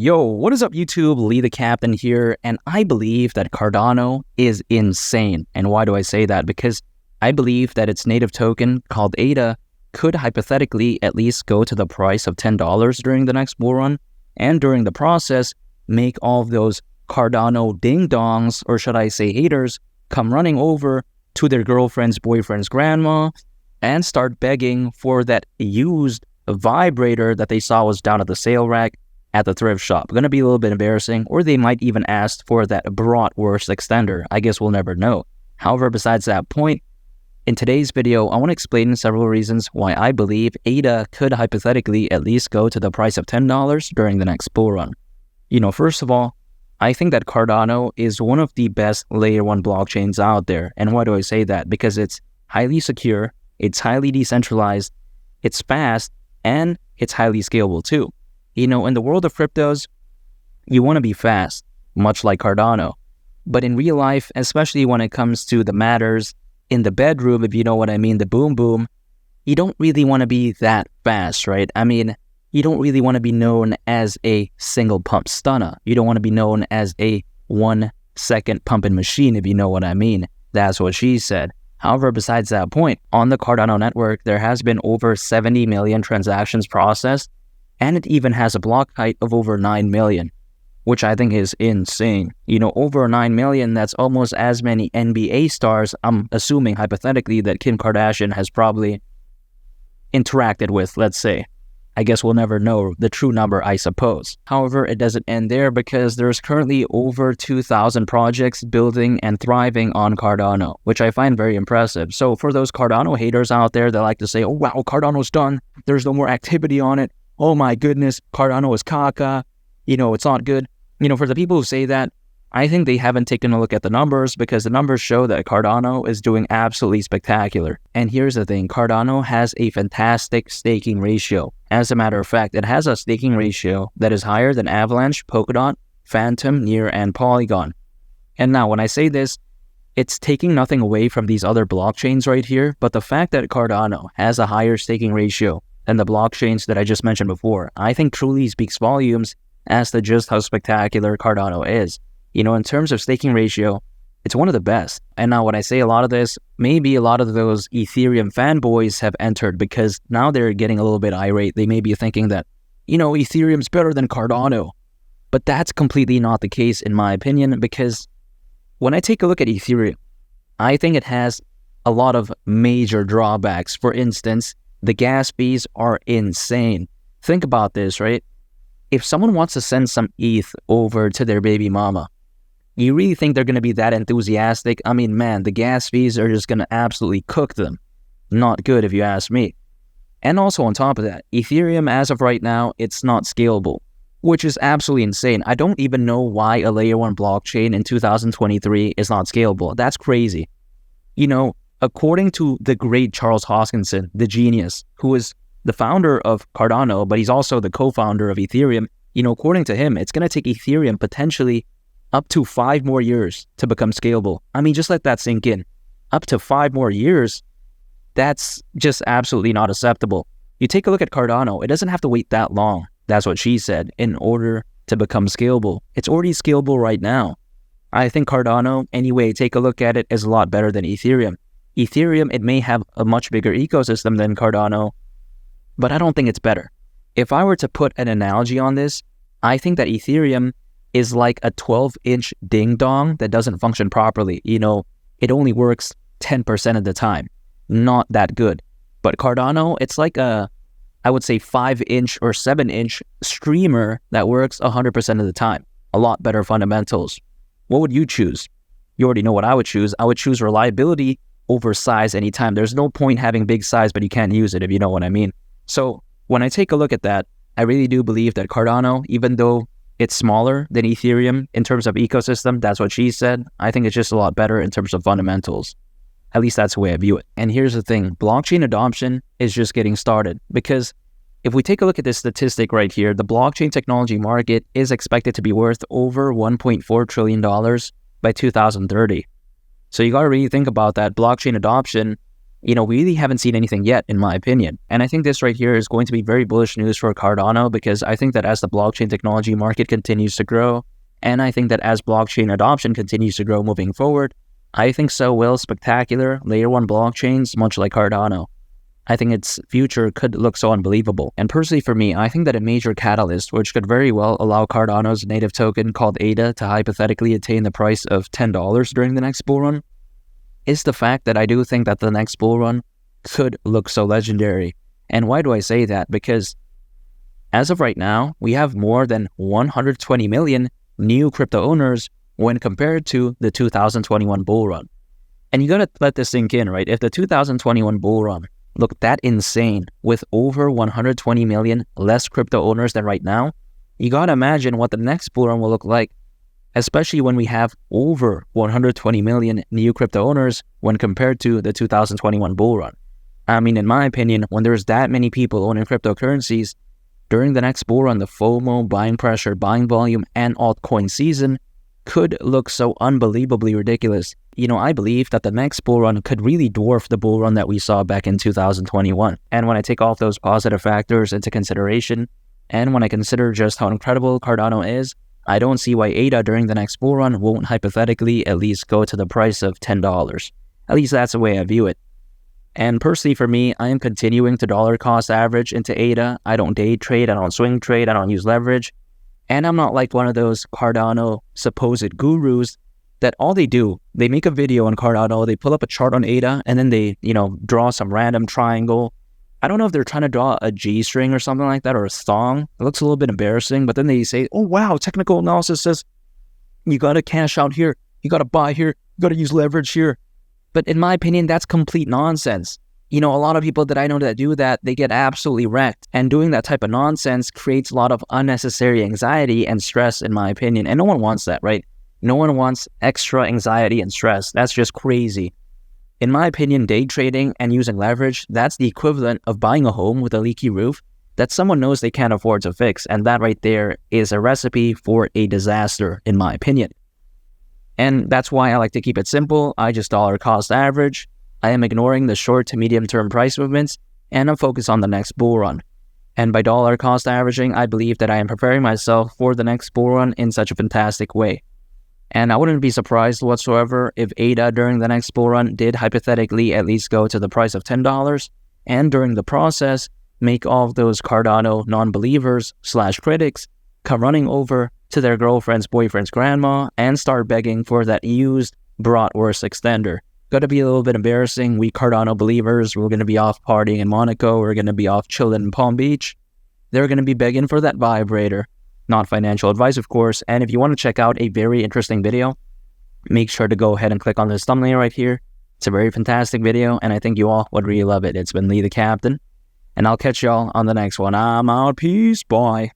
Yo, what is up YouTube? Lee the Captain here, and I believe that Cardano is insane. And why do I say that? Because I believe that its native token called ADA could hypothetically at least go to the price of $10 during the next bull run, and during the process, make all of those Cardano ding-dongs, or should I say haters, come running over to their girlfriend's boyfriend's grandma and start begging for that used vibrator that they saw was down at the sale rack at the thrift shop. Going to be a little bit embarrassing, or they might even ask for that bratwurst extender. I guess we'll never know. However, besides that point, in today's video, I want to explain several reasons why I believe ADA could hypothetically at least go to the price of $10 during the next bull run. First of all, I think that Cardano is one of the best layer 1 blockchains out there. And why do I say that? Because it's highly secure, it's highly decentralized, it's fast, and it's highly scalable too. In the world of cryptos, you want to be fast, much like Cardano. But in real life, especially when it comes to the matters in the bedroom, if you know what I mean, the boom boom, you don't really want to be that fast, right? I mean, you don't really want to be known as a single pump stunner. You don't want to be known as a 1 second pumping machine, if you know what I mean. That's what she said. However, besides that point, on the Cardano network, there has been over 70 million transactions processed, and it even has a block height of over 9 million, which I think is insane. Over 9 million, that's almost as many NBA stars, I'm assuming hypothetically, that Kim Kardashian has probably interacted with, let's say. I guess we'll never know the true number, I suppose. However, it doesn't end there, because there's currently over 2,000 projects building and thriving on Cardano, which I find very impressive. So for those Cardano haters out there that like to say, oh wow, Cardano's done, there's no more activity on it, oh my goodness, Cardano is caca, it's not good. For the people who say that, I think they haven't taken a look at the numbers, because the numbers show that Cardano is doing absolutely spectacular. And here's the thing, Cardano has a fantastic staking ratio. As a matter of fact, it has a staking ratio that is higher than Avalanche, Polkadot, Phantom, Near, and Polygon. And now when I say this, it's taking nothing away from these other blockchains right here, but the fact that Cardano has a higher staking ratio than the blockchains that I just mentioned before, I think truly speaks volumes as to just how spectacular Cardano is. In terms of staking ratio, it's one of the best. And now when I say a lot of this, maybe a lot of those Ethereum fanboys have entered, because now they're getting a little bit irate. They may be thinking that, Ethereum's better than Cardano. But that's completely not the case in my opinion, because when I take a look at Ethereum, I think it has a lot of major drawbacks. For instance, the gas fees are insane. Think about this, right? If someone wants to send some ETH over to their baby mama, you really think they're going to be that enthusiastic? I mean, man, the gas fees are just going to absolutely cook them. Not good if you ask me. And also on top of that, Ethereum as of right now, it's not scalable, which is absolutely insane. I don't even know why a layer 1 blockchain in 2023 is not scalable. That's crazy. According to the great Charles Hoskinson, the genius, who is the founder of Cardano, but he's also the co-founder of Ethereum, according to him, it's going to take Ethereum potentially up to 5 more years to become scalable. I mean, just let that sink in. Up to 5 more years, that's just absolutely not acceptable. You take a look at Cardano, it doesn't have to wait that long, that's what she said, in order to become scalable. It's already scalable right now. I think Cardano, anyway, take a look at it, is a lot better than Ethereum. Ethereum, it may have a much bigger ecosystem than Cardano, but I don't think it's better. If I were to put an analogy on this, I think that Ethereum is like a 12-inch ding-dong that doesn't function properly. It only works 10% of the time. Not that good. But Cardano, it's like I would say 5-inch or 7-inch streamer that works 100% of the time. A lot better fundamentals. What would you choose? You already know what I would choose. I would choose reliability over size anytime. There's no point having big size, but you can't use it, if you know what I mean. So when I take a look at that, I really do believe that Cardano, even though it's smaller than Ethereum in terms of ecosystem, that's what she said, I think it's just a lot better in terms of fundamentals. At least that's the way I view it. And here's the thing, blockchain adoption is just getting started, because if we take a look at this statistic right here, the blockchain technology market is expected to be worth over $1.4 trillion by 2030. So you got to really think about that. Blockchain adoption we really haven't seen anything yet, in my opinion. And I think this right here is going to be very bullish news for Cardano, because I think that as the blockchain technology market continues to grow, and I think that as blockchain adoption continues to grow moving forward, I think so will spectacular layer 1 blockchains, much like Cardano. I think its future could look so unbelievable. And personally for me, I think that a major catalyst, which could very well allow Cardano's native token called ADA to hypothetically attain the price of $10 during the next bull run, is the fact that I do think that the next bull run could look so legendary. And why do I say that? Because as of right now, we have more than 120 million new crypto owners when compared to the 2021 bull run. And you gotta let this sink in, right? If the 2021 bull run looked that insane with over 120 million less crypto owners than right now, you gotta imagine what the next bull run will look like, especially when we have over 120 million new crypto owners when compared to the 2021 bull run. I mean, in my opinion, when there's that many people owning cryptocurrencies, during the next bull run, the FOMO, buying pressure, buying volume, and altcoin season could look so unbelievably ridiculous. I believe that the next bull run could really dwarf the bull run that we saw back in 2021. And when I take all those positive factors into consideration, and when I consider just how incredible Cardano is, I don't see why ADA during the next bull run won't hypothetically at least go to the price of $10. At least that's the way I view it. And personally for me, I am continuing to dollar cost average into ADA. I don't day trade, I don't swing trade, I don't use leverage. And I'm not like one of those Cardano supposed gurus that all they do, they make a video on Cardano, they pull up a chart on ADA, and then they, draw some random triangle. I don't know if they're trying to draw a G-string or something like that, or a thong. It looks a little bit embarrassing, but then they say, oh wow, technical analysis says, you gotta cash out here, you gotta buy here, you gotta use leverage here. But in my opinion, that's complete nonsense. A lot of people that I know that do that, they get absolutely wrecked. And doing that type of nonsense creates a lot of unnecessary anxiety and stress, in my opinion. And no one wants that, right? No one wants extra anxiety and stress. That's just crazy. In my opinion, day trading and using leverage, that's the equivalent of buying a home with a leaky roof that someone knows they can't afford to fix. And that right there is a recipe for a disaster, in my opinion. And that's why I like to keep it simple. I just dollar cost average. I am ignoring the short to medium term price movements, and I'm focused on the next bull run. And by dollar cost averaging, I believe that I am preparing myself for the next bull run in such a fantastic way. And I wouldn't be surprised whatsoever if ADA during the next bull run did hypothetically at least go to the price of $10, and during the process, make all of those Cardano non-believers / critics come running over to their girlfriend's boyfriend's grandma and start begging for that used bratwurst extender. Gotta be a little bit embarrassing. We Cardano believers, we're gonna be off partying in Monaco, we're gonna be off chilling in Palm Beach. They're gonna be begging for that vibrator. Not financial advice, of course. And if you want to check out a very interesting video, make sure to go ahead and click on this thumbnail right here. It's a very fantastic video, and I think you all would really love it. It's been Lee the Captain, and I'll catch y'all on the next one. I'm out. Peace. Bye.